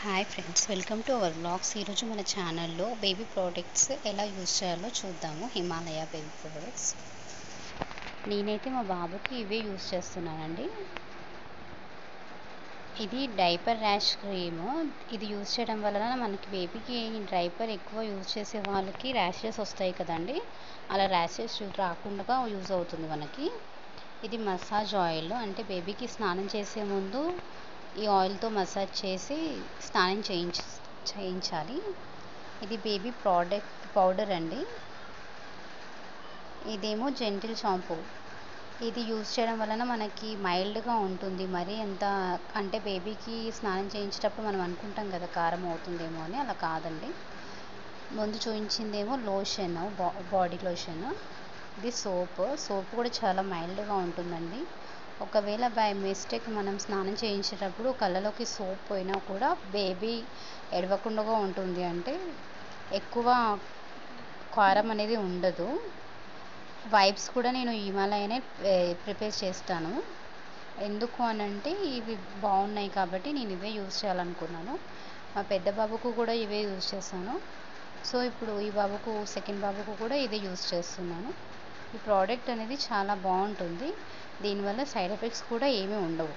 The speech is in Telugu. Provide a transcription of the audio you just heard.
Hi friends, welcome to our blogs. ఈరోజు మన ఛానల్లో బేబీ ప్రోడక్ట్స్ ఎలా యూజ్ చేయాలో చూద్దాము. Himalaya baby products. నేనైతే మా బాబుకి ఇవే యూజ్ చేస్తున్నానండి. ఇది డైపర్ ర్యాష్ క్రీమ్. ఇది యూజ్ చేయడం వలన మనకి బేబీకి డైపర్ ఎక్కువ యూజ్ చేసే వాళ్ళకి ర్యాషెస్ వస్తాయి కదండి. అలా ర్యాషెస్ రాకుండా యూజ్ అవుతుంది మనకి. ఇది మసాజ్ ఆయిల్, అంటే బేబీకి స్నానం చేసే ముందు ఈ ఆయిల్తో మసాజ్ చేసి స్నానం చేయించాలి. ఇది బేబీ పౌడర్ అండి. ఇదేమో జెంటిల్ షాంపూ. ఇది యూజ్ చేయడం వలన మనకి మైల్డ్గా ఉంటుంది. మరీ ఎంత అంటే బేబీకి స్నానం చేయించేటప్పుడు మనం అనుకుంటాం కదా కారం అవుతుందేమో అని, అలా కాదండి. ముందు చూపించిందేమో లోషన్, బాడీ లోషన్. ఇది సోప్ కూడా చాలా మైల్డ్గా ఉంటుందండి. ఒకవేళ బై మిస్టేక్ మనం స్నానం చేయించేటప్పుడు కళ్ళలోకి సోప్ పోయినా కూడా బేబీ ఎడవకుండా ఉంటుంది. అంటే ఎక్కువ కారం అనేది ఉండదు. వైప్స్ కూడా నేను హిమాలయనే ప్రిపేర్ చేస్తాను. ఎందుకు అనంటే ఇవి బాగున్నాయి కాబట్టి నేను ఇవే యూజ్ చేయాలనుకున్నాను. మా పెద్ద బాబుకు కూడా ఇవే యూజ్ చేస్తాను. సో ఇప్పుడు ఈ బాబుకు, సెకండ్ బాబుకు కూడా ఇదే యూజ్ చేస్తున్నాను. ఈ ప్రోడక్ట్ అనేది చాలా బాగుంటుంది. దీనివల్ల సైడ్ ఎఫెక్ట్స్ కూడా ఏమీ ఉండవు.